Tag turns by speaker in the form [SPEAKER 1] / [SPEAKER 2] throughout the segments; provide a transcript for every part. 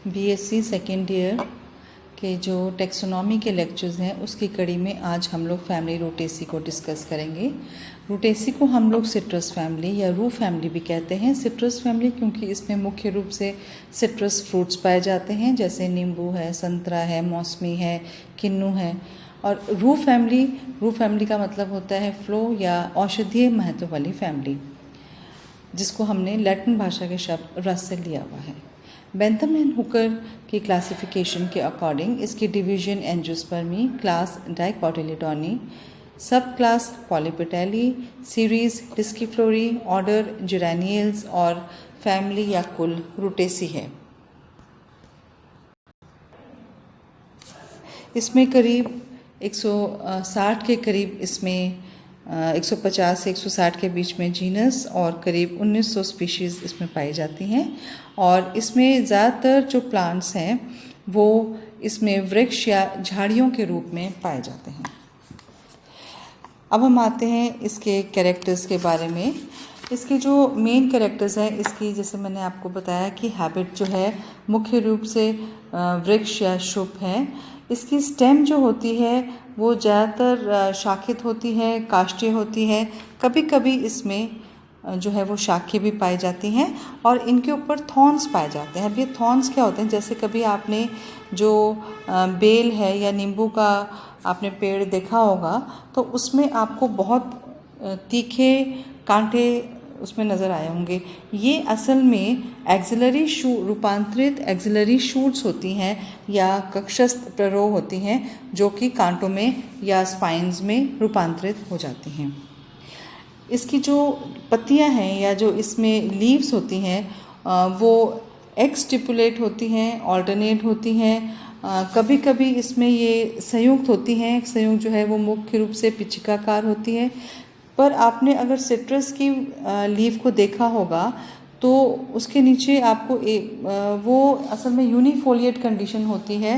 [SPEAKER 1] BSc second year के जो taxonomy के लेक्चर्स हैं उसकी कड़ी में आज हम लोग फैमिली रूटेसी को डिस्कस करेंगे। रूटेसी को हम लोग सिट्रस फैमिली या रू फैमिली भी कहते हैं। सिट्रस फैमिली क्योंकि इसमें मुख्य रूप से सिट्रस फ्रूट्स पाए जाते हैं, जैसे नींबू है, संतरा है, मौसमी है, किन्नू है। और रू फैमिली का मतलब होता है फ्लो या औषधीय महत्व वाली फैमिली, जिसको हमने लैटिन भाषा के शब्द रस से लिया हुआ है। बेंथम एंड हुकर की क्लासिफिकेशन के अकॉर्डिंग इसकी डिवीजन एंजियोस्पर्मी, क्लास डाइकोटिलिडोनी, सब क्लास पॉलीपेटेली, सीरीज डिस्कीफ्लोरी, ऑर्डर जुरानियल्स और फैमिली या कुल रूटेसी है। इसमें करीब 160 के करीब इसमें 150 से 160 के बीच में जीनस और करीब 1900 स्पीशीज़ इसमें पाई जाती हैं। और इसमें ज़्यादातर जो प्लांट्स हैं वो इसमें वृक्ष या झाड़ियों के रूप में पाए जाते हैं। अब हम आते हैं इसके कैरेक्टर्स के बारे में। इसके जो मेन कैरेक्टर्स हैं इसकी, जैसे मैंने आपको बताया कि हैबिट जो है मुख्य रूप से वृक्ष या शुभ है। इसकी स्टेम जो होती है वो ज़्यादातर शाखित होती है, काष्ठीय होती है। कभी कभी इसमें जो है वो शाखी भी पाई जाती हैं और इनके ऊपर थॉर्न्स पाए जाते हैं। अब ये थॉर्न्स क्या होते हैं, जैसे कभी आपने जो बेल है या नींबू का आपने पेड़ देखा होगा तो उसमें आपको बहुत तीखे कांटे उसमें नज़र आए होंगे। ये असल में रूपांतरित एक्सिलरी शूट्स होती हैं या कक्षस्थ प्ररोह होती हैं, जो कि कांटों में या स्पाइन्स में रूपांतरित हो जाती हैं। इसकी जो पत्तियां हैं या जो इसमें लीव्स होती हैं वो एक्सटिपुलेट होती हैं, ऑल्टरनेट होती हैं। कभी कभी इसमें ये संयुक्त होती हैं। संयुक्त जो है वो मुख्य रूप से पिचिकाकार होती है। पर आपने अगर सिट्रस की लीफ को देखा होगा तो उसके नीचे आपको वो असल में यूनिफोलिएट कंडीशन होती है।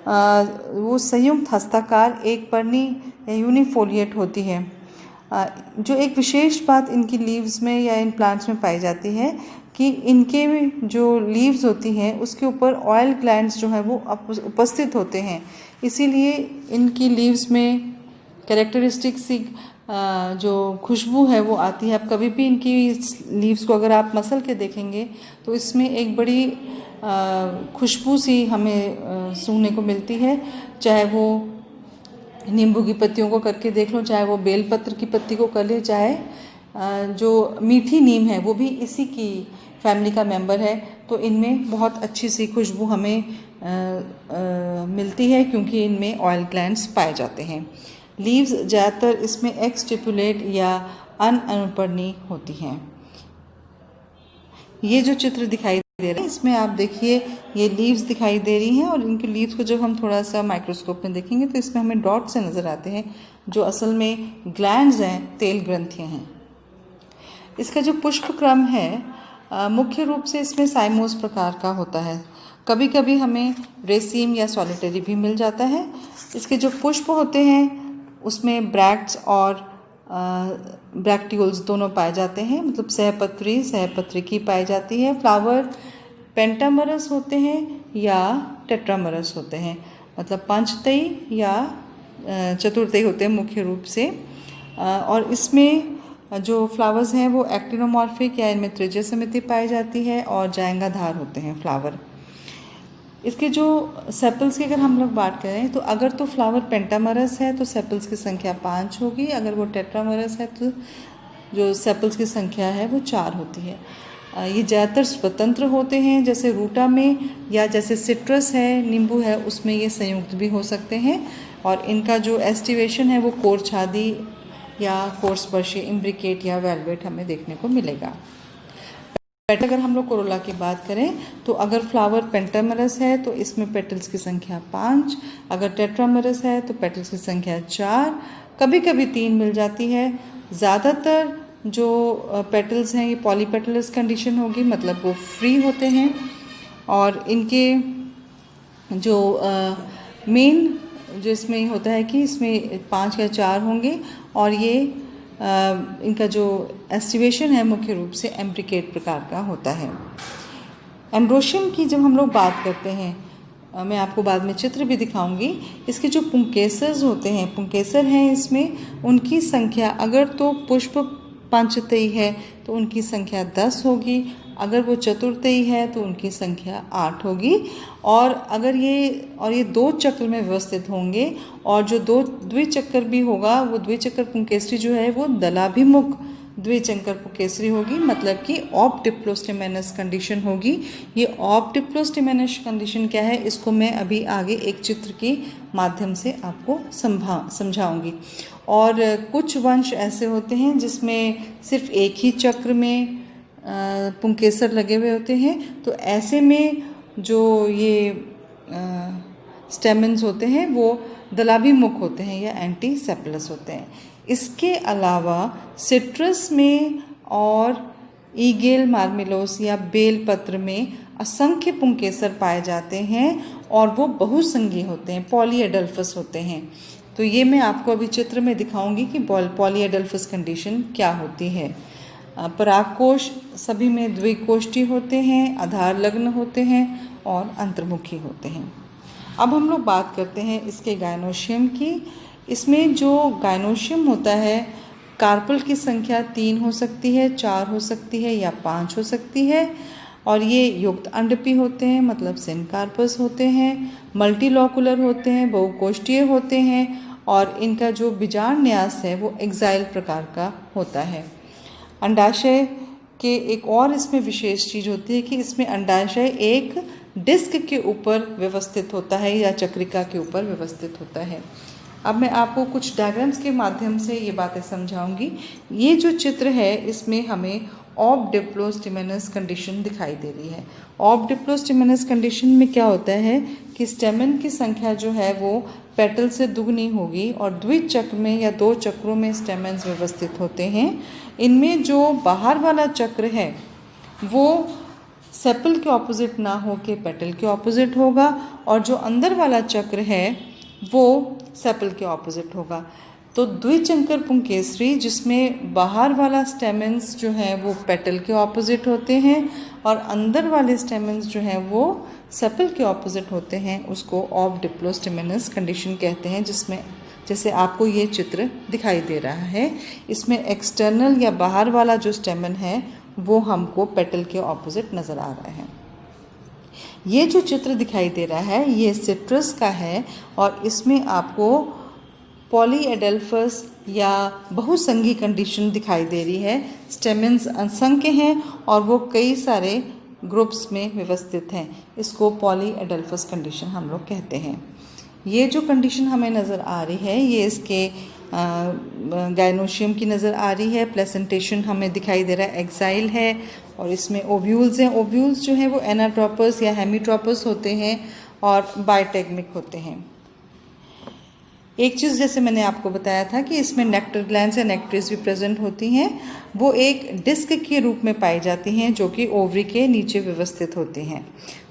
[SPEAKER 1] वो संयुक्त हस्ताकार एक पर्णी या यूनिफोलिएट होती है। जो एक विशेष बात इनकी लीव्स में या इन प्लांट्स में पाई जाती है कि इनके जो लीव्स होती हैं उसके ऊपर ऑयल ग्लैंड्स जो है वो उपस्थित होते हैं। इसीलिए इनकी लीव्स में कैरेक्टरिस्टिक सी जो खुशबू है वो आती है। अब कभी भी इनकी लीव्स को अगर आप मसल के देखेंगे तो इसमें एक बड़ी खुशबू सी हमें सूंघने को मिलती है। चाहे वो नींबू की पत्तियों को करके देख लो, चाहे वो बेलपत्र की पत्ती को कर ले, चाहे जो मीठी नीम है वो भी इसी की फैमिली का मेंबर है। तो इनमें बहुत अच्छी सी खुशबू हमें मिलती है क्योंकि इनमें ऑयल ग्लैंड्स पाए जाते हैं। लीव्स ज़्यादातर इसमें एक्सटिपुलेट या अनअनुपर्णी होती हैं। ये जो चित्र दिखाई दे रहा है इसमें आप देखिए ये लीव्स दिखाई दे रही हैं और इनके लीव्स को जब हम थोड़ा सा माइक्रोस्कोप में देखेंगे तो इसमें हमें डॉट से नज़र आते हैं, जो असल में ग्लैंड्स हैं, तेल ग्रंथियाँ हैं। इसका जो पुष्प क्रम है मुख्य रूप से इसमें साइमोस प्रकार का होता है। कभी कभी हमें रेसीम या सॉलिटरी भी मिल जाता है। इसके जो पुष्प होते हैं उसमें ब्रैक्ट्स और ब्रैक्टियोल्स दोनों पाए जाते हैं, मतलब सहपत्रिकी पाई जाती है। फ्लावर पेंटामरस होते हैं या टेट्रामरस होते हैं, मतलब पंचतई या चतुर्थई होते हैं मुख्य रूप से। और इसमें जो फ्लावर्स हैं वो एक्टिनोमॉर्फिक या इनमें त्रिज्य समिति पाई जाती है और जायंगाधार होते हैं फ्लावर। इसके जो सेपल्स की अगर हम लोग बात करें तो अगर तो फ्लावर पेंटामरस है तो सेपल्स की संख्या 5 होगी। अगर वो टेट्रामरस है तो जो सेपल्स की संख्या है वो 4 होती है। ये ज़्यादातर स्वतंत्र होते हैं, जैसे रूटा में, या जैसे सिट्रस है, नींबू है, उसमें ये संयुक्त भी हो सकते हैं। और इनका जो एस्टिवेशन है वो कोरछादी या कोरस्पर्शी, इम्ब्रिकेट या वेलवेट हमें देखने को मिलेगा। अगर हम लोग कोरोला की बात करें तो अगर फ्लावर पेंटामरस है तो इसमें पेटल्स की संख्या 5, अगर टेट्रामरस है तो पेटल्स की संख्या 4, कभी कभी 3 मिल जाती है। ज़्यादातर जो पेटल्स हैं ये पॉलीपेटलस कंडीशन होगी, मतलब वो फ्री होते हैं। और इनके जो मेन जो इसमें होता है कि इसमें 5 या 4 होंगे और ये इनका जो एस्टिवेशन है मुख्य रूप से एम्ब्रिकेट प्रकार का होता है। एंड्रोशियम की जब हम लोग बात करते हैं, मैं आपको बाद में चित्र भी दिखाऊंगी, इसके जो पुंकेसर्स होते हैं, पुंकेसर हैं इसमें, उनकी संख्या अगर तो पुष्प पंचतई है तो उनकी संख्या 10 होगी, अगर वो चतुर्थई है तो उनकी संख्या 8 होगी, और अगर ये 2 चक्र में व्यवस्थित होंगे, और जो 2 द्विचक्र भी होगा, वो द्विचक्र पुंकेसरी जो है वो दलाभिमुख द्विचक्र पुंकेसरी होगी, मतलब कि ऑफ डिप्लोस्टिमेनस कंडीशन होगी। ये ऑफ डिप्लोस्टिमेनस कंडीशन क्या है, इसको मैं अभी आगे एक चित्र के माध्यम से आपको समझाऊंगी। और कुछ वंश ऐसे होते हैं जिसमें सिर्फ एक ही चक्र में पुंकेसर लगे हुए होते हैं, तो ऐसे में जो ये स्टेमन्स होते हैं वो दलाभिमुख होते हैं या एंटी सेपलस होते हैं। इसके अलावा सिट्रस में और ईगेल मार्मिलोस या बेलपत्र में असंख्य पुंकेसर पाए जाते हैं और वो बहुसंगी होते हैं, पॉलीएडल्फस होते हैं। तो ये मैं आपको अभी चित्र में दिखाऊंगी कि पॉलीएडल्फस कंडीशन क्या होती है। परागकोश सभी में द्विकोष्ठी होते हैं, आधार लग्न होते हैं और अंतर्मुखी होते हैं। अब हम लोग बात करते हैं इसके गायनोशियम की। इसमें जो गायनोशियम होता है, कार्पल की संख्या 3 हो सकती है, 4 हो सकती है या 5 हो सकती है, और ये युक्त अंडपी होते हैं, मतलब सिनकार्पस होते हैं, मल्टीलॉकुलर होते हैं, बहुकोष्ठीय होते हैं, और इनका जो बीजांड न्यास है वो एक्साइल प्रकार का होता है। अंडाशय के एक और इसमें विशेष चीज़ होती है कि इसमें अंडाशय एक डिस्क के ऊपर व्यवस्थित होता है या चक्रिका के ऊपर व्यवस्थित होता है। अब मैं आपको कुछ डायग्राम्स के माध्यम से ये बातें समझाऊंगी। ये जो चित्र है इसमें हमें ऑफ डिप्लोस्टिमेनस कंडीशन दिखाई दे रही है। ऑफ डिप्लोस्टिमेनस कंडीशन में क्या होता है कि स्टेमन की संख्या जो है वो पेटल से दुगनी होगी, और द्विचक्र में या 2 चक्रों में स्टेमन्स व्यवस्थित होते हैं। इनमें जो बाहर वाला चक्र है वो सेपल के ऑपोजिट ना होके पेटल के ऑपोजिट होगा, और जो अंदर वाला चक्र है वो सेपल के ऑपोजिट होगा। तो द्विचंकर पुंकेसरी जिसमें बाहर वाला स्टेमन्स जो है वो पेटल के ऑपोजिट होते हैं और अंदर वाले स्टेमन्स जो हैं वो सेपल के ऑपोजिट होते हैं, उसको ऑफ डिप्लोस्टिमेनस कंडीशन कहते हैं। जिसमें जैसे आपको ये चित्र दिखाई दे रहा है, इसमें एक्सटर्नल या बाहर वाला जो स्टेमन है वो हमको पेटल के ऑपोजिट नज़र आ रहा है। ये जो चित्र दिखाई दे रहा है ये सिट्रस का है, और इसमें आपको पॉलीएडल्फस या बहुसंगी कंडीशन दिखाई दे रही है। स्टेमन्स असंख्य हैं और वो कई सारे ग्रुप्स में व्यवस्थित हैं, इसको पॉलीएडल्फस कंडीशन हम लोग कहते हैं। ये जो कंडीशन हमें नज़र आ रही है ये इसके गायनोशियम की नज़र आ रही है। प्लेसेंटेशन हमें दिखाई दे रहा है, एक्साइल है, और इसमें ओव्यूल्स हैं। ओव्यूल्स जो हैं वो एनाट्रोपस या हेमीट्रोपस होते हैं और बायोटेगमिक होते हैं। एक चीज़ जैसे मैंने आपको बताया था कि इसमें नेक्टर ग्लैंड्स या नेक्ट्रीज भी प्रेजेंट होती हैं, वो एक डिस्क के रूप में पाई जाती हैं जो कि ओवरी के नीचे व्यवस्थित होती हैं।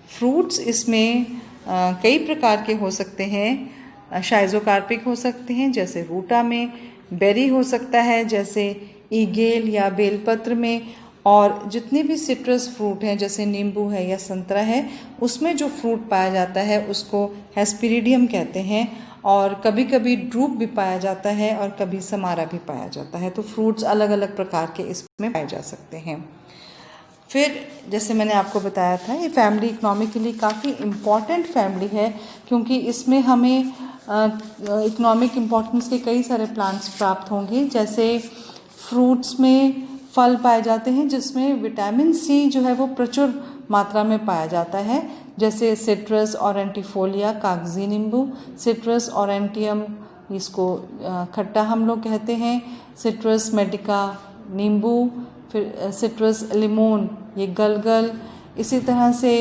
[SPEAKER 1] फ्रूट्स इसमें कई प्रकार के हो सकते हैं। शाइजोकार्पिक हो सकते हैं जैसे रूटा में, बेरी हो सकता है जैसे ईगेल या बेलपत्र में, और जितने भी सिट्रस फ्रूट हैं जैसे नींबू है या संतरा है उसमें जो फ्रूट पाया जाता है उसको हेस्पेरिडियम कहते हैं, और कभी कभी ड्रूप भी पाया जाता है और कभी समारा भी पाया जाता है। तो फ्रूट्स अलग अलग प्रकार के इसमें पाए जा सकते हैं। फिर जैसे मैंने आपको बताया था ये फैमिली इकोनॉमिकली काफ़ी इम्पॉर्टेंट फैमिली है, क्योंकि इसमें हमें इकोनॉमिक इम्पोर्टेंस के कई सारे प्लांट्स प्राप्त होंगे। जैसे फ्रूट्स में फल पाए जाते हैं जिसमें विटामिन सी जो है वो प्रचुर मात्रा में पाया जाता है, जैसे सिट्रस ऑरेंटिफोलिया कागजी नींबू, सिट्रस ऑरेंटियम इसको खट्टा हम लोग कहते हैं, सिट्रस मेडिका नींबू, फिर सिट्रस लिमोन ये गलगल, इसी तरह से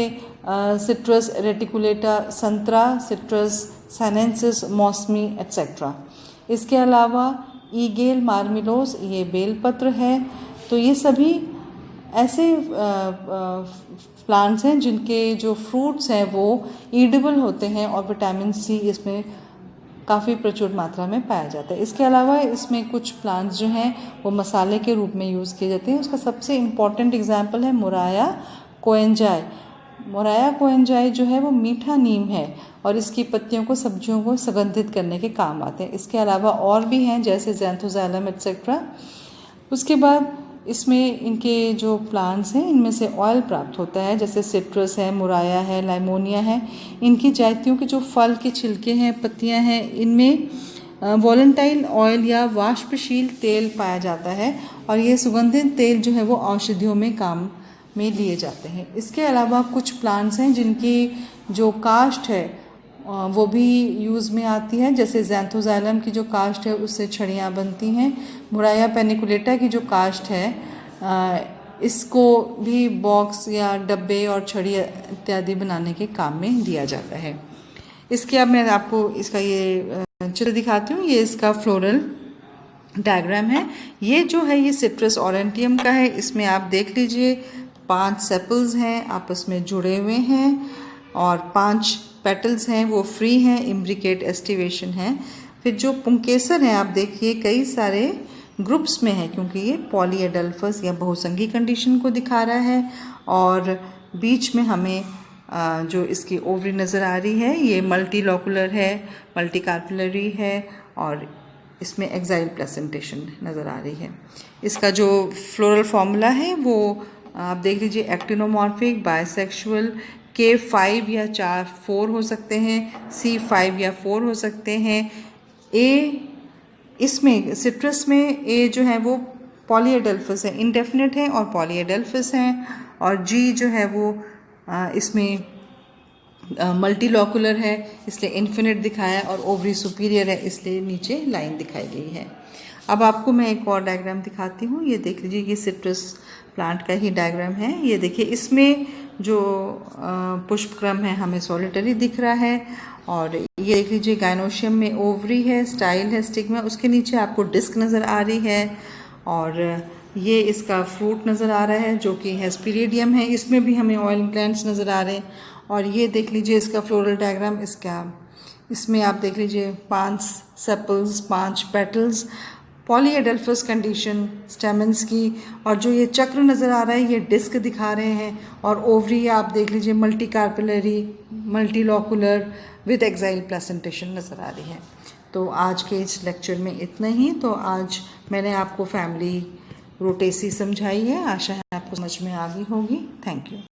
[SPEAKER 1] सिट्रस रेटिकुलेटा संतरा, सिट्रस सैनेंसिस मौसमी एट्सेट्रा। इसके अलावा ईगेल मार्मिलोस ये बेलपत्र है। तो ये सभी ऐसे प्लांट्स हैं जिनके जो फ्रूट्स हैं वो ईडिबल होते हैं और विटामिन सी इसमें काफ़ी प्रचुर मात्रा में पाया जाता है। इसके अलावा इसमें कुछ प्लांट्स जो हैं वो मसाले के रूप में यूज़ किए जाते हैं। उसका सबसे इम्पॉर्टेंट एग्जाम्पल है मुराया कोएंजाई। मोराया कोएंजाई जो है वो मीठा नीम है और इसकी पत्तियों को सब्जियों को सुगंधित करने के काम आते हैं। इसके अलावा और भी हैं जैसे ज़ैंथोज़ैलम एक्सेट्रा। उसके बाद इसमें इनके जो प्लांट्स हैं इनमें से ऑयल प्राप्त होता है, जैसे सिट्रस है, मोराया है, लाइमोनिया है। इनकी जातियों के जो फल के छिलके हैं, पत्तियां हैं, इनमें वॉलेंटाइल ऑयल या वाष्पशील तेल पाया जाता है और ये सुगंधित तेल जो है वो औषधियों में काम में लिए जाते हैं। इसके अलावा कुछ प्लांट्स हैं जिनकी जो काष्ठ है वो भी यूज़ में आती है, जैसे ज़ैंथोज़ैलम की जो काष्ठ है उससे छड़ियाँ बनती हैं। मोराया पेनिकुलेटा की जो काष्ठ है इसको भी बॉक्स या डब्बे और छड़ी इत्यादि बनाने के काम में दिया जाता है। इसके अब मैं आपको इसका ये चित्र दिखाती हूँ। ये इसका फ्लोरल डायग्राम है। ये जो है ये सिट्रस ऑरेंटियम का है। इसमें आप देख लीजिए 5 सेपल्स हैं, आपस में जुड़े हुए हैं और 5 पेटल्स हैं वो फ्री हैं, इम्ब्रिकेट एस्टिवेशन है। फिर जो पुंकेसर हैं आप देखिए कई सारे ग्रुप्स में है क्योंकि ये पॉलीएडल्फस या बहुसंगी कंडीशन को दिखा रहा है। और बीच में हमें जो इसकी ओवरी नज़र आ रही है ये मल्टीलोकुलर है, मल्टीकार्पिलरी है और इसमें एक्साइल प्लेसेंटेशन नज़र आ रही है। इसका जो फ्लोरल फॉर्मूला है वो आप देख लीजिए, एक्टिनोमॉर्फिक, बायसेक्सुअल, K5 या 4 हो सकते हैं, C5 या 4 हो सकते हैं। A इसमें सिट्रस में A जो है वो पॉलीएडल्फस है, इंडेफिनिट है और पॉलीएडल्फस हैं। और G जो है वो इसमें मल्टीलोकुलर है इसलिए इन्फिनिट दिखाया है और ओवरी सुपीरियर है इसलिए नीचे लाइन दिखाई गई है। अब आपको मैं एक और डायग्राम दिखाती हूँ। ये देख लीजिए, ये सिट्रस प्लांट का ही डायग्राम है। ये देखिए इसमें जो पुष्पक्रम है हमें सॉलिटरी दिख रहा है और ये देख लीजिए गायनोशियम में ओवरी है, स्टाइल है, स्टिग्मा, उसके नीचे आपको डिस्क नज़र आ रही है और ये इसका फ्रूट नज़र आ रहा है जो कि हेस्पेरिडियम है। इसमें भी हमें ऑयल ग्लैंड्स नज़र आ रहे हैं। और ये देख लीजिए इसका फ्लोरल डायग्राम, इसमें आप देख लीजिए 5 sepals, 5 petals, polyadelphous condition stamens की। और जो ये चक्र नज़र आ रहा है ये डिस्क दिखा रहे हैं और ओवरी आप देख लीजिए मल्टीकार्पिलरी, मल्टीलोकुलर विद एक्साइल प्लेसेंटेशन नज़र आ रही है। तो आज के इस लेक्चर में इतना ही। तो आज मैंने आपको फैमिली रोटेसी समझाई है, आशा है आपको समझ में आ गई होगी। Thank you.